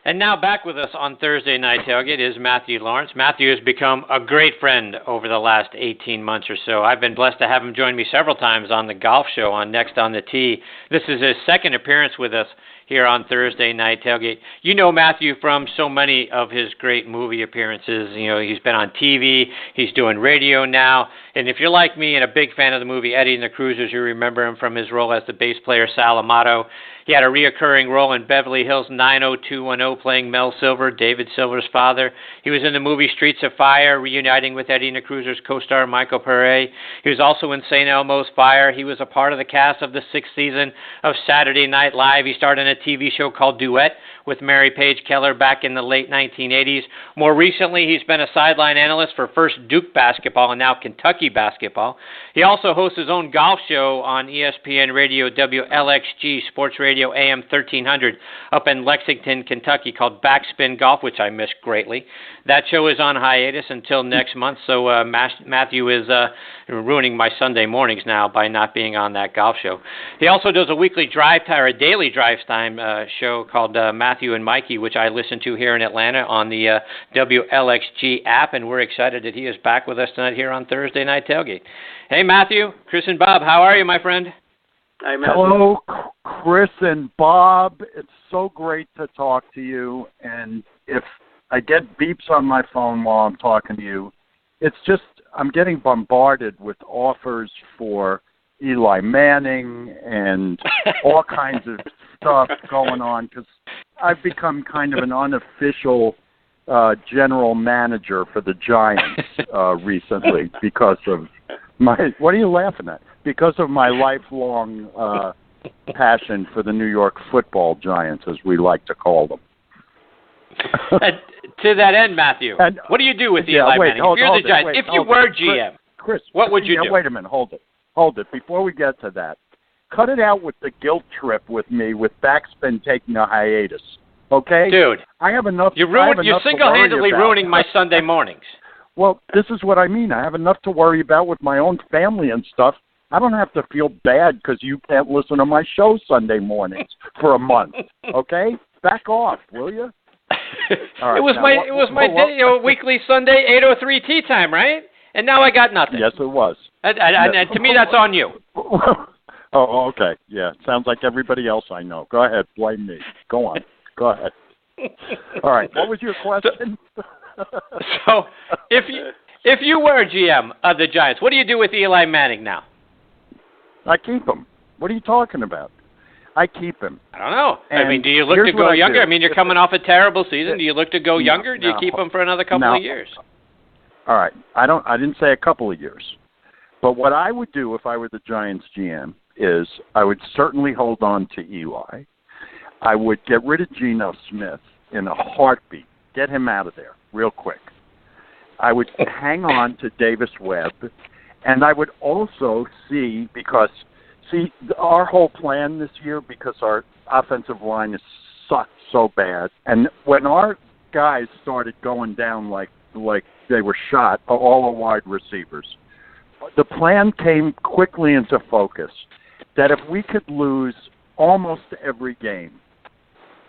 And now back with us on Thursday Night Tailgate is Matthew Laurance. Matthew has become a great friend over the last 18 months or so. I've been blessed to have him join me several times on the golf show on Next on the Tee. This is his second appearance with us here on Thursday Night Tailgate. You know Matthew from so many of his great movie appearances. You know, he's been on TV, he's doing radio now, and if you're like me and a big fan of the movie Eddie and the Cruisers, you remember him from his role as the bass player Sal Amato. He had a reoccurring role in Beverly Hills 90210 playing Mel Silver, David Silver's father. He was in the movie Streets of Fire, reuniting with Eddie and the Cruisers co-star Michael Pare. He was also in St. Elmo's Fire. He was a part of the cast of the 6th season of Saturday Night Live. He starred in a TV show called Duet with Mary Page Keller back in the late 1980s. More recently, he's been a sideline analyst for first Duke basketball and now Kentucky basketball. He also hosts his own golf show on ESPN Radio WLXG Sports Radio AM 1300 up in Lexington, Kentucky called Backspin Golf, which I miss greatly. That show is on hiatus until next month, so Matthew is ruining my Sunday mornings now by not being on that golf show. He also does a weekly drive time or a daily drive time show called Matthew and Mikey, which I listen to here in Atlanta on the WLXG app, and we're excited that he is back with us tonight here on Thursday Night Tailgate. Hey, Matthew, Chris and Bob, how are you, my friend? Hi, Matthew. Hello, Chris and Bob. It's so great to talk to you, and if I get beeps on my phone while I'm talking to you, it's just I'm getting bombarded with offers for Eli Manning and all kinds of stuff going on because I've become kind of an unofficial general manager for the Giants recently because of my – what are you laughing at? Because of my lifelong passion for the New York football Giants, as we like to call them. To that end, Matthew, what do you do with Eli Manning? If you're the Giants, if you were GM, Chris, what would you do? Wait a minute, hold it. Before we get to that, cut it out with the guilt trip with me with Backspin taking a hiatus, okay? Dude, I have enough. You're single-handedly ruining my Sunday mornings. Well, this is what I mean. I have enough to worry about with my own family and stuff. I don't have to feel bad because you can't listen to my show Sunday mornings for a month, okay? Back off, will you? Right, it was my day, weekly Sunday 8:03 tea time, right? And now I got nothing. Yes, it was. And to me, that's on you. Oh, okay. Yeah, sounds like everybody else I know. Go ahead, blame me. Go on. Go ahead. All right. What was your question? So, if you were GM of the Giants, what do you do with Eli Manning now? I keep him. What are you talking about? I keep him. I don't know. And I mean, do you look to go younger? I mean, you're coming off a terrible season. Do you look to go younger? Do you keep him for another couple of years? All right. I didn't say a couple of years. But what I would do if I were the Giants GM is I would certainly hold on to Eli. I would get rid of Geno Smith in a heartbeat. Get him out of there real quick. I would hang on to Davis Webb. And I would also see our whole plan this year, because our offensive line has sucked so bad, and when our guys started going down like they were shot, all the wide receivers, the plan came quickly into focus that if we could lose almost every game,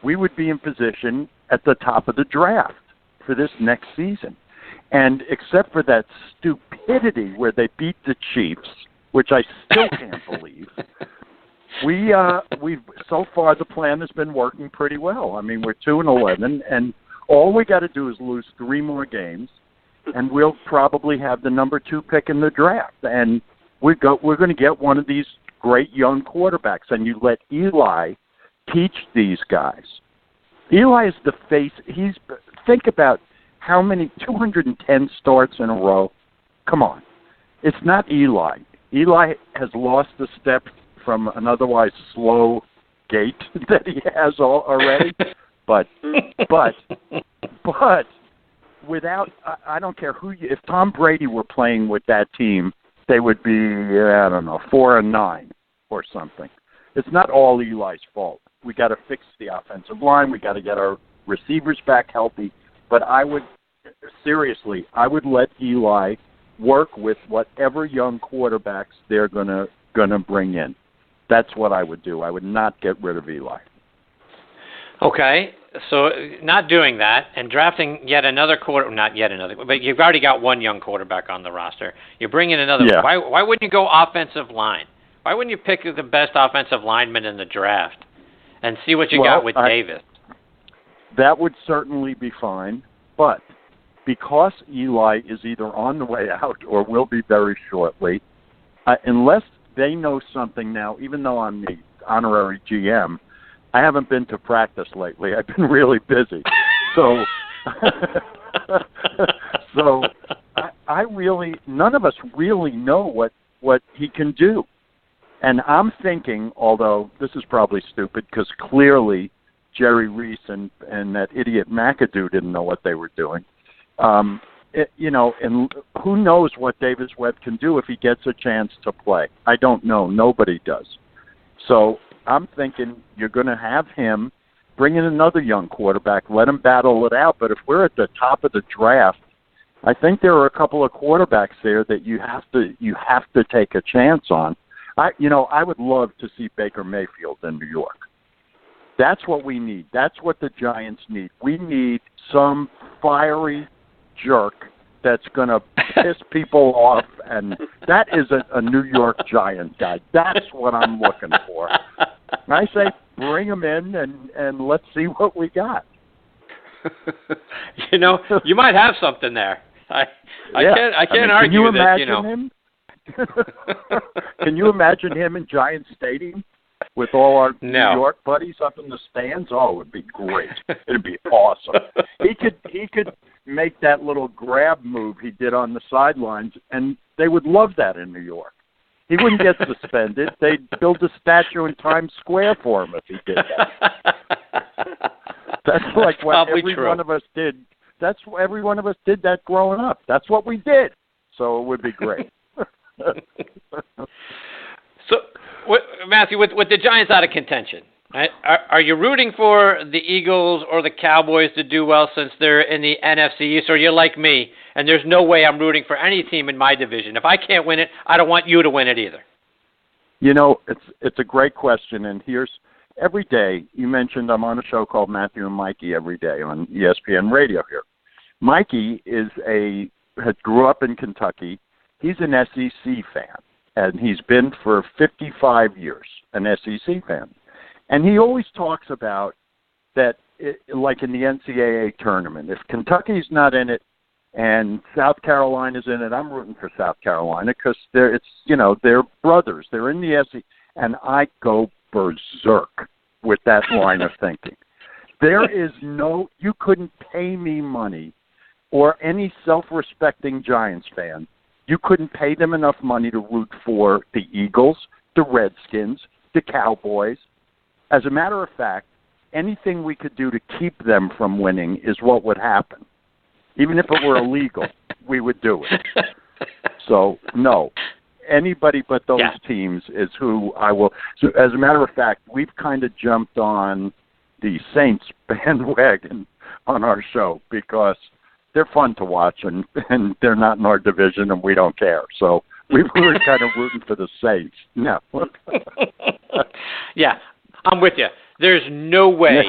we would be in position at the top of the draft for this next season. And except for that stupidity where they beat the Chiefs, which I still can't believe, we've so far the plan has been working pretty well. I mean, we're 2-11, and all we got to do is lose 3 more games, and we'll probably have the number 2 pick in the draft. And we're going to get one of these great young quarterbacks, and you let Eli teach these guys. Eli is the face. Think about how many 210 starts in a row. Come on. It's not Eli. Eli has lost a step from an otherwise slow gait that he has already. But without, I don't care if Tom Brady were playing with that team, they would be, 4-9 or something. It's not all Eli's fault. We got to fix the offensive line. We got to get our receivers back healthy. But I would let Eli work with whatever young quarterbacks they're gonna bring in. That's what I would do. I would not get rid of Eli. Okay. So not doing that and drafting yet another not yet another, but you've already got one young quarterback on the roster. You're bringing another. Yeah. Why wouldn't you go offensive line? Why wouldn't you pick the best offensive lineman in the draft and see what you got with Davis? That would certainly be fine, but because Eli is either on the way out or will be very shortly, unless they know something now, even though I'm the honorary GM, I haven't been to practice lately. I've been really busy. So I really, none of us really know what he can do. And I'm thinking, although this is probably stupid because clearly Jerry Reese and that idiot McAdoo didn't know what they were doing. And who knows what Davis Webb can do if he gets a chance to play. I don't know. Nobody does. So I'm thinking you're going to have him bring in another young quarterback, let him battle it out. But if we're at the top of the draft, I think there are a couple of quarterbacks there that you have to take a chance on. I would love to see Baker Mayfield in New York. That's what we need. That's what the Giants need. We need some fiery jerk that's going to piss people off, and that is a New York Giant guy. That's what I'm looking for. And I say bring him in, and let's see what we got. You might have something there. I can't argue can you that. Imagine him? Can you imagine him in Giant Stadium with all our New York buddies up in the stands? Oh, it would be great. It'd be awesome. He could make that little grab move he did on the sidelines, and they would love that in New York. He wouldn't get suspended. They'd build a statue in Times Square for him if he did that. That's like what every one of us did. That's what every one of us did that growing up. That's what we did. So it would be great. So, Matthew, with the Giants out of contention, right, are you rooting for the Eagles or the Cowboys to do well since they're in the NFC East, or you're like me, and there's no way I'm rooting for any team in my division? If I can't win it, I don't want you to win it either. It's a great question, and here's every day, you mentioned I'm on a show called Matthew and Mikey every day on ESPN Radio here. Mikey grew up in Kentucky. He's an SEC fan, and he's been for 55 years an SEC fan. And he always talks about that, like in the NCAA tournament, if Kentucky's not in it and South Carolina's in it, I'm rooting for South Carolina because they're brothers. They're in the SEC, and I go berserk with that line of thinking. There is you couldn't pay me money, or any self-respecting Giants fan, you couldn't pay them enough money to root for the Eagles, the Redskins, the Cowboys. As a matter of fact, anything we could do to keep them from winning is what would happen. Even if it were illegal, we would do it. So, no. Anybody but those teams is who I will. So, as a matter of fact, we've kind of jumped on the Saints bandwagon on our show because they're fun to watch, and they're not in our division, and we don't care. So we were kind of rooting for the Saints. No. Yeah, I'm with you. There's no way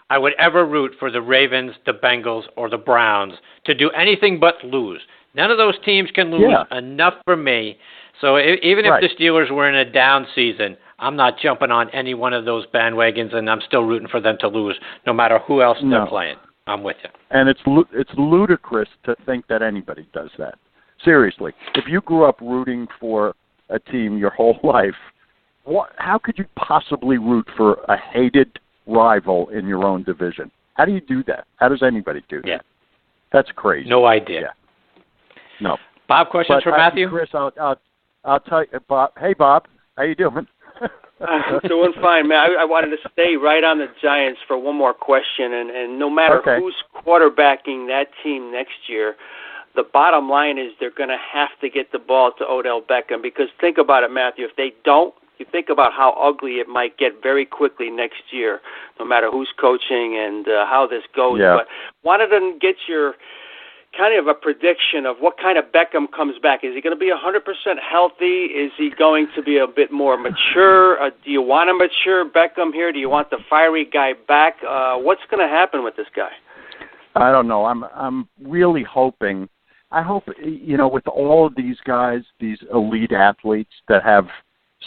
I would ever root for the Ravens, the Bengals, or the Browns to do anything but lose. None of those teams can lose enough for me. So even if the Steelers were in a down season, I'm not jumping on any one of those bandwagons, and I'm still rooting for them to lose, no matter who else they're playing. I'm with you. And it's ludicrous to think that anybody does that. Seriously, if you grew up rooting for a team your whole life, how could you possibly root for a hated rival in your own division? How do you do that? How does anybody do that? Yeah. That's crazy. No idea. Yeah. No. Bob, questions for Matthew? Chris, I'll tell you, Bob. Hey, Bob, how you doing? I'm doing fine, man. I wanted to stay right on the Giants for one more question, and no matter who's quarterbacking that team next year, the bottom line is they're going to have to get the ball to Odell Beckham, because think about it, Matthew, if they don't, you think about how ugly it might get very quickly next year, no matter who's coaching and how this goes. Yeah. But wanted to get your kind of a prediction of what kind of Beckham comes back. Is he going to be 100% healthy? Is he going to be a bit more mature? Do you want a mature Beckham here? Do you want the fiery guy back? What's going to happen with this guy? I don't know. I'm really hoping. I hope, with all of these guys, these elite athletes that have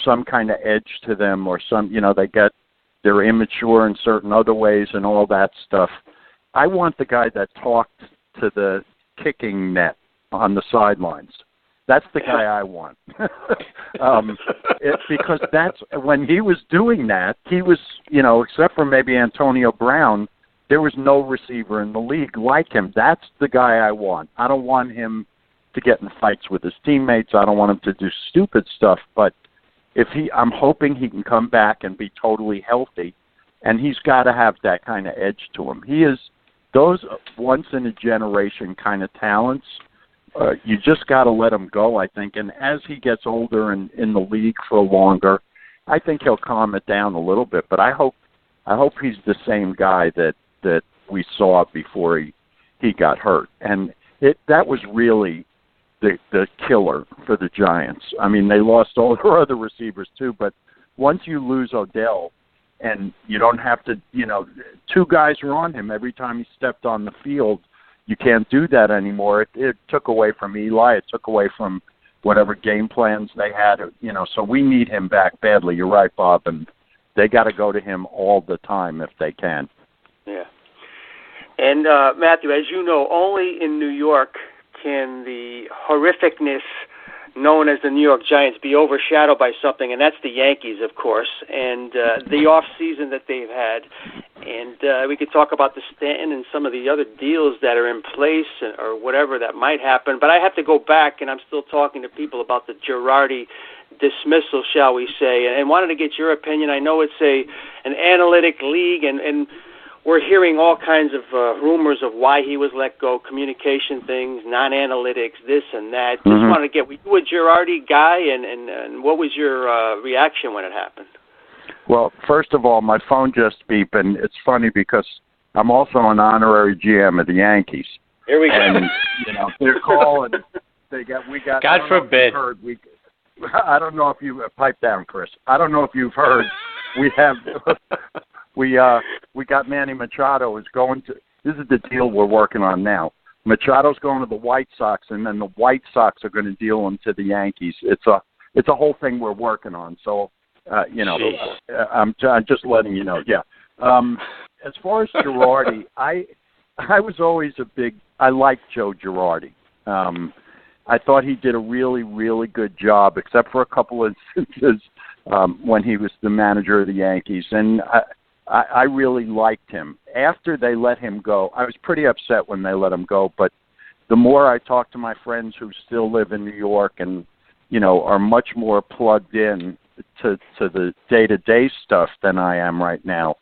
some kind of edge to them, or some, they're immature in certain other ways and all that stuff. I want the guy that talked to the kicking net on the sidelines. That's the guy I want. Because that's when he was doing that, he was, except for maybe Antonio Brown, there was no receiver in the league like him. That's the guy I want. I don't want him to get in fights with his teammates. I don't want him to do stupid stuff. But I'm hoping he can come back and be totally healthy, and he's got to have that kind of edge to him. He is those once-in-a-generation kind of talents. You just got to let him go, I think. And as he gets older and in the league for longer, I think he'll calm it down a little bit. But I hope he's the same guy that we saw before he got hurt. And that was really the killer for the Giants. I mean, they lost all their other receivers too, but once you lose Odell and you don't have to, two guys are on him every time he stepped on the field, you can't do that anymore. It took away from Eli. It took away from whatever game plans they had, so we need him back badly. You're right, Bob, and they got to go to him all the time if they can. Yeah. And, Matthew, as you know, only in New York can the horrificness known as the New York Giants be overshadowed by something, and that's the Yankees, of course, and the off-season that they've had. And we could talk about the Stanton and some of the other deals that are in place or whatever that might happen. But I have to go back, and I'm still talking to people about the Girardi dismissal, shall we say, and wanted to get your opinion. I know it's an analytic league, and we're hearing all kinds of rumors of why he was let go, communication things, non-analytics, this and that. Just wanted to get, were you a Girardi guy, and what was your reaction when it happened? Well, first of all, my phone just beeped, and it's funny because I'm also an honorary GM of the Yankees. Here we go. And, they're calling. We got. God forbid. I don't know if you pipe down, Chris. I don't know if you've heard. We have. We got Manny Machado is going to. This is the deal we're working on now. Machado's going to the White Sox, and then the White Sox are going to deal him to the Yankees. It's a whole thing we're working on. So, I'm just letting you know. Yeah. As far as Girardi, I was always I liked Joe Girardi. I thought he did a really, really good job, except for a couple of instances when he was the manager of the Yankees, and I really liked him. After they let him go, I was pretty upset when they let him go, but the more I talk to my friends who still live in New York and, are much more plugged in to the day-to-day stuff than I am right now,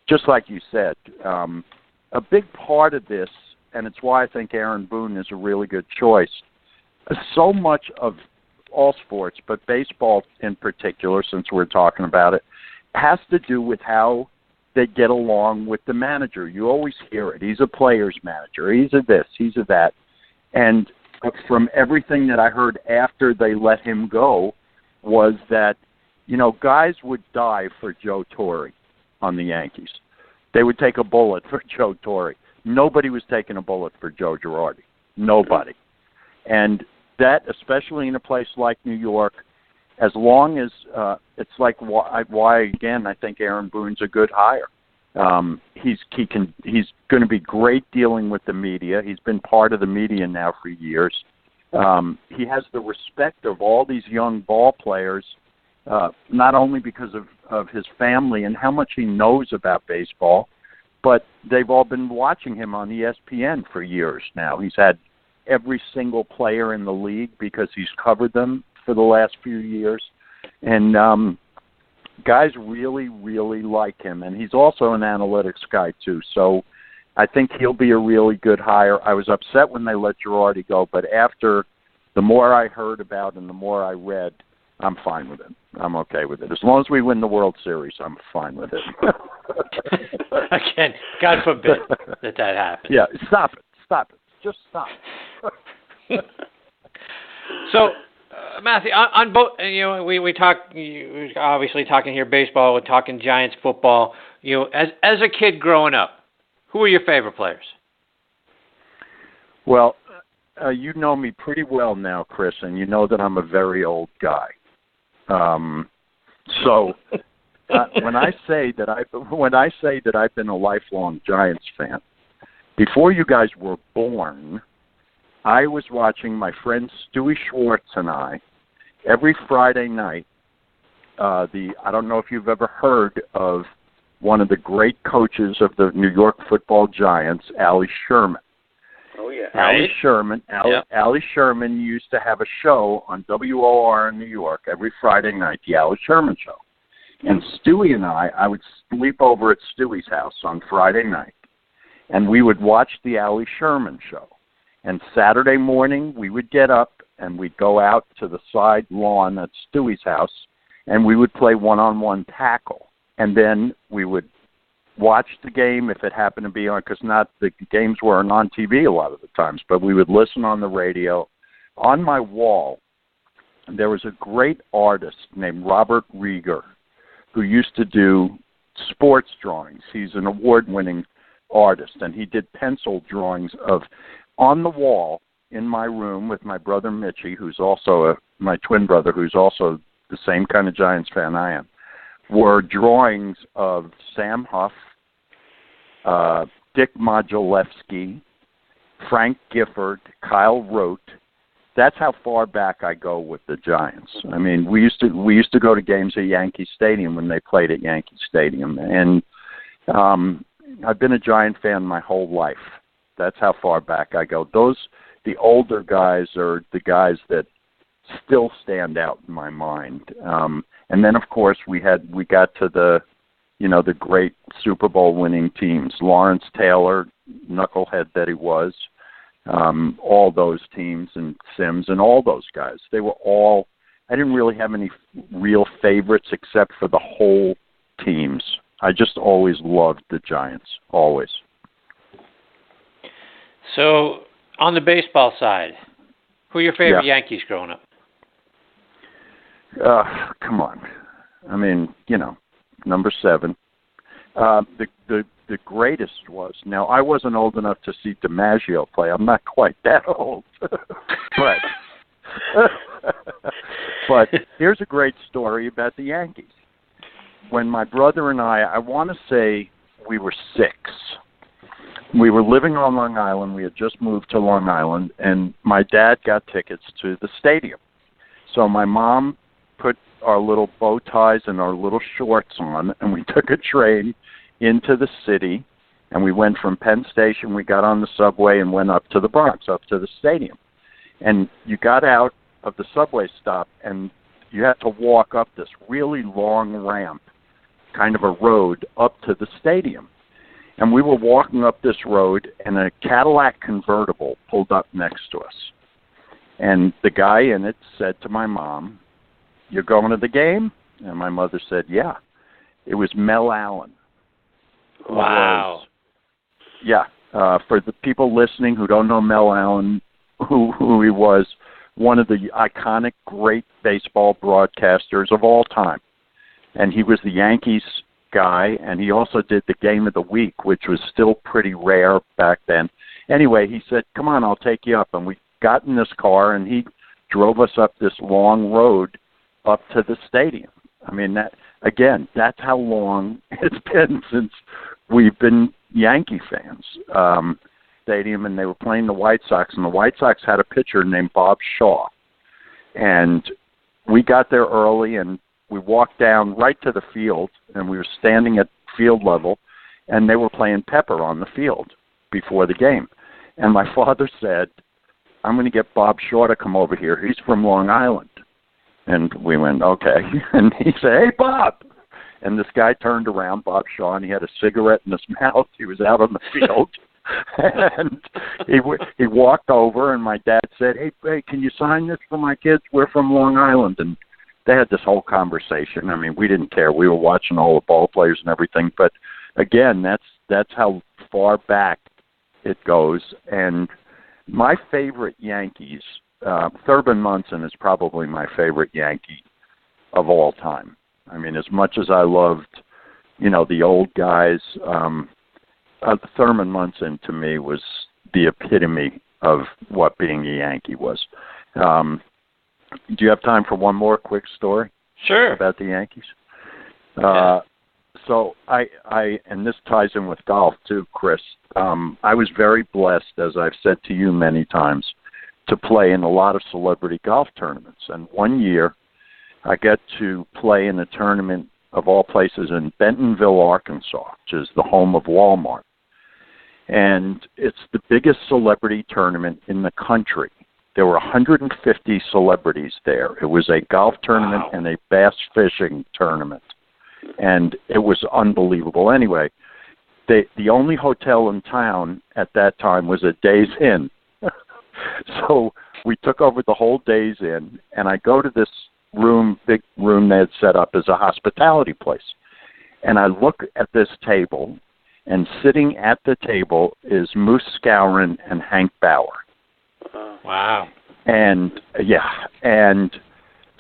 just like you said, a big part of this, and it's why I think Aaron Boone is a really good choice, so much of all sports, but baseball in particular, since we're talking about it, has to do with how they get along with the manager. You always hear it. He's a player's manager. He's a this. He's a that. And from everything that I heard after they let him go was that, guys would die for Joe Torre on the Yankees. They would take a bullet for Joe Torre. Nobody was taking a bullet for Joe Girardi. Nobody. And that, especially in a place like New York, as long as it's like why again I think Aaron Boone's a good hire. He's going to be great dealing with the media. He's been part of the media now for years. He has the respect of all these young ball players, not only because of his family and how much he knows about baseball, but they've all been watching him on ESPN for years now. He's had every single player in the league because he's covered them for the last few years. And guys really, really like him. And he's also an analytics guy, too. So I think he'll be a really good hire. I was upset when they let Girardi go, but after the more I heard about and the more I read, I'm fine with it. I'm okay with it. As long as we win the World Series, I'm fine with it. Again, God forbid that happens. Yeah, stop it. Just stop. So, Matthew, on both, we talk. We're obviously talking here baseball. We're talking Giants football. As a kid growing up, who were your favorite players? Well, you know me pretty well now, Chris, and you know that I'm a very old guy. So when I say that I've been a lifelong Giants fan, before you guys were born, I was watching my friend Stewie Schwartz and I every Friday night. I don't know if you've ever heard of one of the great coaches of the New York Football Giants, Allie Sherman. Oh yeah, Allie Sherman. Allie Sherman used to have a show on WOR in New York every Friday night, the Allie Sherman Show. And Stewie and I would sleep over at Stewie's house on Friday night, and we would watch the Allie Sherman Show. And Saturday morning, we would get up and we'd go out to the side lawn at Stewie's house, and we would play one-on-one tackle. And then we would watch the game if it happened to be on, because the games weren't on TV a lot of the times, but we would listen on the radio. On my wall, there was a great artist named Robert Rieger who used to do sports drawings. He's an award-winning artist, and he did pencil drawings on the wall in my room with my brother Mitchie, who's also my twin brother, who's also the same kind of Giants fan I am, were drawings of Sam Huff, Dick Modulewski, Frank Gifford, Kyle Rote. That's how far back I go with the Giants. I mean, we used to go to games at Yankee Stadium when they played at Yankee Stadium, and I've been a Giant fan my whole life. That's how far back I go. The older guys are the guys that still stand out in my mind. And then, of course, we got to the great Super Bowl winning teams. Laurance Taylor, knucklehead that he was, all those teams, and Sims and all those guys. They were all, I didn't really have any real favorites except for the whole teams. I just always loved the Giants, always. So, on the baseball side, who are your favorite Yankees growing up? Come on. I mean, number 7. The greatest was, now I wasn't old enough to see DiMaggio play. I'm not quite that old. But here's a great story about the Yankees. When my brother and I want to say we were 6. We were living on Long Island. We had just moved to Long Island, and my dad got tickets to the stadium. So my mom put our little bow ties and our little shorts on, and we took a train into the city, and we went from Penn Station. We got on the subway and went up to the Bronx, up to the stadium. And you got out of the subway stop, and you had to walk up this really long ramp, kind of a road, up to the stadium. And we were walking up this road, and a Cadillac convertible pulled up next to us. And the guy in it said to my mom, "You're going to the game?" And my mother said, "Yeah." It was Mel Allen. Wow. For the people listening who don't know Mel Allen, who he was, one of the iconic great baseball broadcasters of all time. And he was the Yankees guy, and he also did the game of the week, which was still pretty rare back then. Anyway, he said, "Come on, I'll take you up." And we got in this car, and he drove us up this long road up to the stadium. I mean, that's how long it's been since we've been Yankee fans. Stadium, and they were playing the White Sox, and the White Sox had a pitcher named Bob Shaw. And we got there early, and we walked down right to the field, and we were standing at field level, and they were playing Pepper on the field before the game. And my father said, "I'm going to get Bob Shaw to come over here. He's from Long Island." And we went, "Okay." And he said, "Hey, Bob." And this guy turned around, Bob Shaw, and he had a cigarette in his mouth. He was out on the field. And he walked over, and my dad said, hey, can you sign this for my kids? We're from Long Island. And they had this whole conversation. I mean, we didn't care. We were watching all the ball players and everything. But, again, that's how far back it goes. And my favorite Yankees, Thurman Munson is probably my favorite Yankee of all time. I mean, as much as I loved, the old guys, Thurman Munson to me was the epitome of what being a Yankee was. Do you have time for one more quick story? Sure. About the Yankees? Yeah. So I and this ties in with golf too, Chris. I was very blessed, as I've said to you many times, to play in a lot of celebrity golf tournaments. And one year, I got to play in a tournament of all places in Bentonville, Arkansas, which is the home of Walmart. And it's the biggest celebrity tournament in the country. There were 150 celebrities there. It was a golf tournament and a bass fishing tournament. And it was unbelievable. Anyway, the only hotel in town at that time was a Days Inn. So we took over the whole Days Inn, and I go to this big room they had set up as a hospitality place. And I look at this table, and sitting at the table is Moose Skowron and Hank Bauer. Wow. And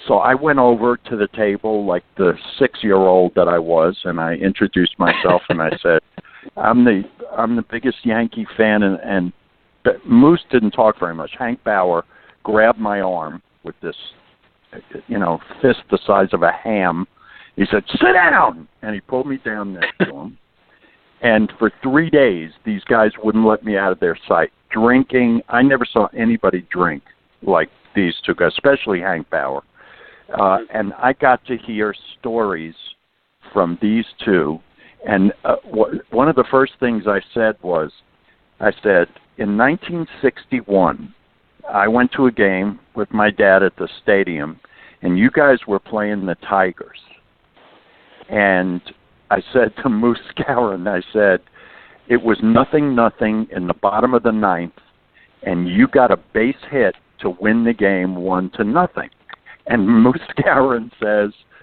so I went over to the table like the 6-year-old that I was, and I introduced myself, and I said, I'm the biggest Yankee fan, and Moose didn't talk very much. Hank Bauer grabbed my arm with this, fist the size of a ham. He said, "Sit down," and he pulled me down next to him. And for 3 days, these guys wouldn't let me out of their sight. Drinking, I never saw anybody drink like these two guys, especially Hank Bauer. And I got to hear stories from these two. And one of the first things I said was, in 1961, I went to a game with my dad at the stadium, and you guys were playing the Tigers. And I said to Moose Skowron, I said, it was 0-0 in the bottom of the ninth, and you got a base hit to win the game 1-0. And Moose Skowron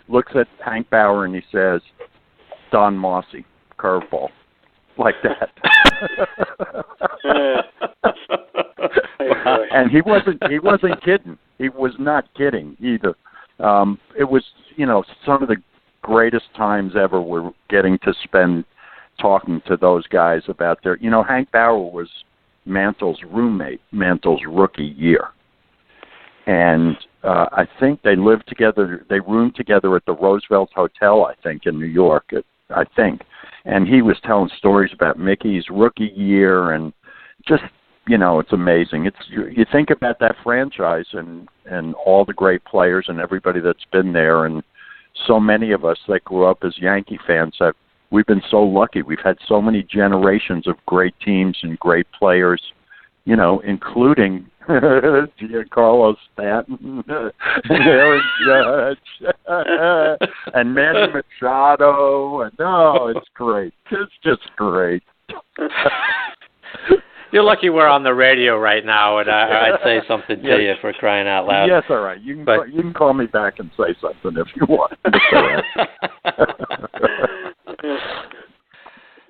looks at Hank Bauer, and he says, Don Mossy, curveball, like that. And he wasn't kidding. He was not kidding either. It was, some of the greatest times ever were getting to spend talking to those guys about their, Hank Bauer was Mantle's roommate, Mantle's rookie year. And I think they lived together, they roomed together at the Roosevelt Hotel, I think, in New York, I think. And he was telling stories about Mickey's rookie year, and just, it's amazing. You think about that franchise and all the great players and everybody that's been there, and so many of us that grew up as Yankee fans we've been so lucky. We've had so many generations of great teams and great players, including Giancarlo Stanton, Aaron Judge, and Manny Machado. And it's great. It's just great. You're lucky we're on the radio right now, and I'd say something to you for crying out loud. Yes, all right. You can call me back and say something if you want.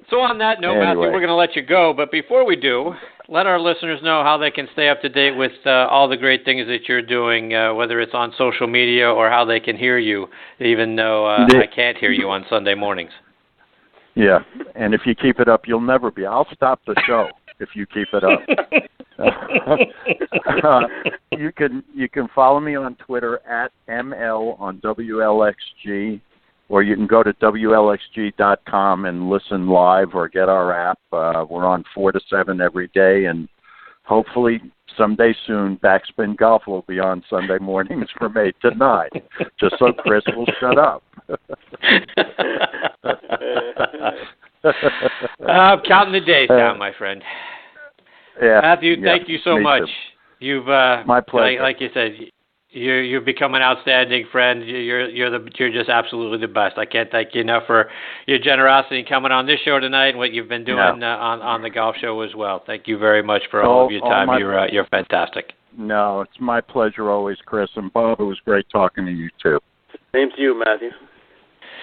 So on that note, Matthew, we're going to let you go. But before we do, let our listeners know how they can stay up to date with all the great things that you're doing, whether it's on social media or how they can hear you, even though I can't hear you on Sunday mornings. Yeah, and if you keep it up, you'll never be. I'll stop the show if you keep it up. You can follow me on Twitter at ML on WLXG, or you can go to WLXG.com and listen live or get our app. We're on 4 to 7 every day, and hopefully someday soon Backspin Golf will be on Sunday mornings from 8 to 9, just so Chris will shut up. I'm counting the days down, my friend. Yeah, Matthew, thank you so much. Too. You've my pleasure. Like you said, you've become an outstanding friend. You're just absolutely the best. I can't thank you enough for your generosity in coming on this show tonight and what you've been doing on the golf show as well. Thank you very much for all of your time. You're fantastic. No, it's my pleasure always, Chris. And Bob, it was great talking to you too. Same to you, Matthew.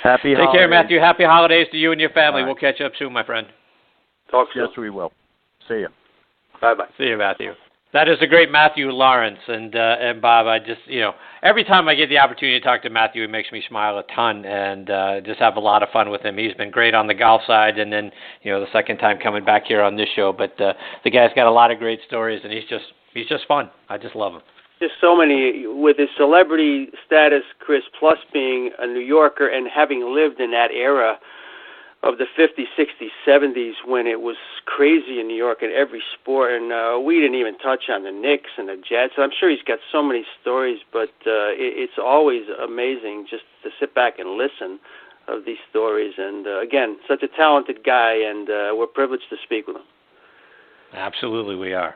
Happy holidays. Take care, Matthew. Happy holidays to you and your family. Right. We'll catch up soon, my friend. Talk soon. Yes, we will. See you. Bye-bye. See you, Matthew. That is a great Matthew Laurance, and Bob, I just, every time I get the opportunity to talk to Matthew, it makes me smile a ton, and just have a lot of fun with him. He's been great on the golf side, and then, the second time coming back here on this show. But the guy's got a lot of great stories, and he's just fun. I just love him. Just so many, with his celebrity status, Chris, plus being a New Yorker and having lived in that era of the 50s, 60s, 70s when it was crazy in New York in every sport. And we didn't even touch on the Knicks and the Jets. I'm sure he's got so many stories, but it's always amazing just to sit back and listen of these stories. And, again, such a talented guy, and we're privileged to speak with him. Absolutely, we are.